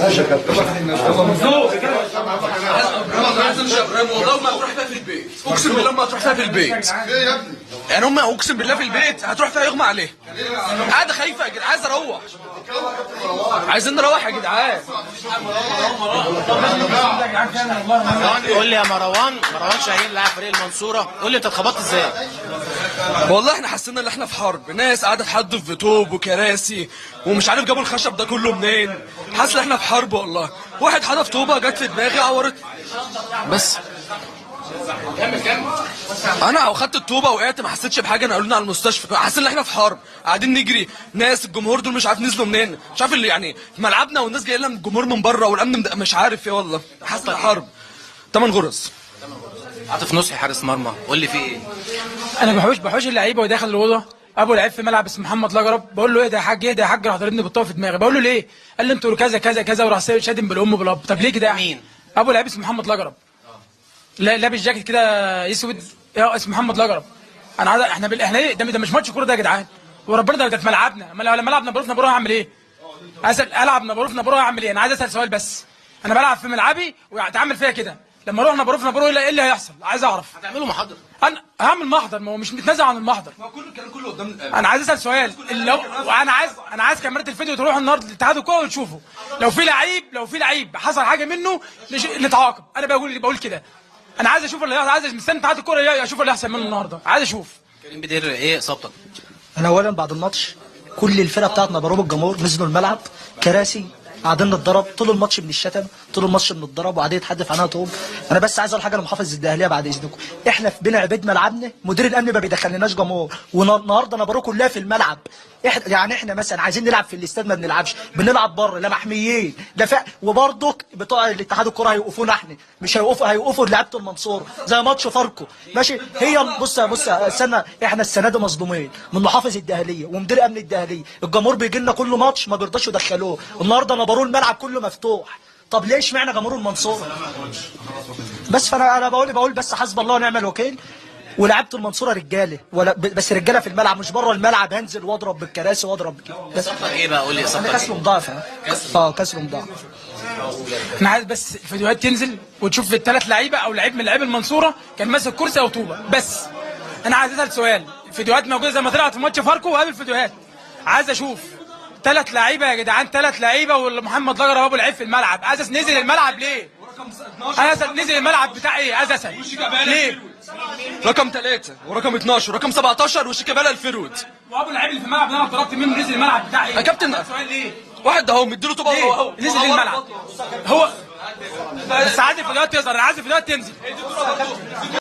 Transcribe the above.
ماشي يا كابتن. والله ما هتروح فيها في البيت، اقسم بالله ما هتروح فيها في البيت. ايه يا ابني؟ يعني هم اقسم بالله في البيت هتروح فيها يغمى عليها. قاعده خايفه يا جدعان، عايز اروح. عايزين نروح يا جدعان. قول لي يا مروان شاهين لاعب فريق المنصوره، قول لي انت اتخبطت ازاي؟ والله احنا حسينا ان احنا في حرب، ناس قاعده تحدف في طوب وكراسي ومش عارف جابوا الخشب ده كله منين. حاسس ان احنا في حرب والله. واحد حدف طوبه جت في دماغي عورت بس. انا خدت الطوبه وقعت ما حسيتش بحاجه، نقلونا على المستشفى. حاسس ان احنا في حرب، قاعدين نجري، ناس الجمهور دول مش عارف نزلوا منين، مش عارف اللي يعني في ملعبنا والناس جايه لنا من الجمهور من بره والامن مش عارف ايه. والله حاسس حرب. 8 غرز. عاطف نصحي حارس مرمى، قول لي في ايه؟ انا بحوش اللعيبه وداخل الاوضه. ابو لعيب في ملعب اسمه محمد لجرب، بقول له ايه ده يا حاج، ايه ده يا حاج، راح ضربني بالطوبه في دماغي. بقول له ليه؟ قال لي انتوا كذا كذا كذا، وراح شادم بالام بالاب. طب ليه كده؟ مين؟ ابو لعيب اسمه محمد لجرب، لابس جاكيت كده اسود، اسمه محمد لجرب. انا عايز احنا ايه ده مش ماتش كوره ده يا جدعان، وربنا ده في ملعبنا. لما العب نبروف نبروه هعمل ايه؟ العب نبروف نبروه هعمل ايه؟ انا عايز اسال سؤال بس. انا بلعب في ملعبي وتعمل فيا كده، لما اروح نبروف نبروه ايه اللي هيحصل؟ عايز اعرف. هتعملوا محاضره؟ انا هعمل محضر، ما هو مش متنازع عن المحضر. ما كل الكلام كله قدام. انا عايز اسال سؤال، انا عايز كاميرات الفيديو تروح النهارده لاتحاد الكوره وتشوفوا لو في لعيب حصل حاجه منه نتعاقب. انا بقول كده. انا عايز اشوف اللي عايز مستني اتحاد الكوره اشوف اللي هيحصل منه النهارده، عايز اشوف. كريم بدير ايه اصابتك؟ انا اولا بعد الماتش كل الفرقه بتاعتنا ضربوا الجمهور، نزلوا الملعب كراسي، قاعدين نتضرب طول الماتش، بنشتم طول الماتش، بنتضرب وقاعدين يتحدف عنها طوب. انا بس عايز اقول حاجه لمحافظ الدهليه بعد اذنكم، احنا في بين عبيد ملعبنا مدير الامن ما بيدخلناش جمهور، والنهارده نبروه كلها في الملعب. احنا مثلا عايزين نلعب في الاستاد ما بنلعبش، بنلعب بره، لا محميين لا وبرضك بتوع الاتحاد الكوره هيوقفونا احنا، مش هيوقفوا لعيبه المنصوره زي ماتش فاركو. ماشي. هي بص استنى، احنا السنه دي مصدومين من محافظ الدهليه ومدير امن الدهليه. الجمهور بيجي لنا كل ماتش ما بيرضاش يدخلوه، النهارده نبروه الملعب كله مفتوح. طب ليه اشمعنى جمهور المنصوره؟ بس فانا بقول بس حسب الله ونعم الوكيل. ولعبت المنصوره رجاله، بس رجاله في الملعب مش بره الملعب، هنزل واضرب بالكراسي واضرب كده. بس ايه بقى؟ قول لي اصابتك. كسر مضاعف. كسر مضاعف. انا عايز بس الفيديوهات تنزل وتشوف الثلاث لعيبه او لعيب من لعيب المنصوره كان ماسك كرسي او طوبه بس. انا عايز اسال سؤال، الفيديوهات موجوده زي ما طلعت في ماتش فاركو وقابل فيديوهات. عايز اشوف 3 لعيبه يا جدعان، 3 لعيبه ومحمد لجرب ابو لعيب في الملعب. عايز نزل الملعب ليه؟ عايز نزل الملعب بتاع ايه؟ عايز اسال ليه؟ رقم 3 ورقم 12 ورقم 17 وشيكابالا الفرود. وابو اللعيب اللي في الملعب اللي انا طلبت منه نزل الملعب بتاع ايه؟ يا كابتن سؤال ليه؟ واحد اهو مديله طوبه اهو نزل الملعب هو. بس عايز الفيديوهات تظهر، انا عايز الفيديوهات تنزل.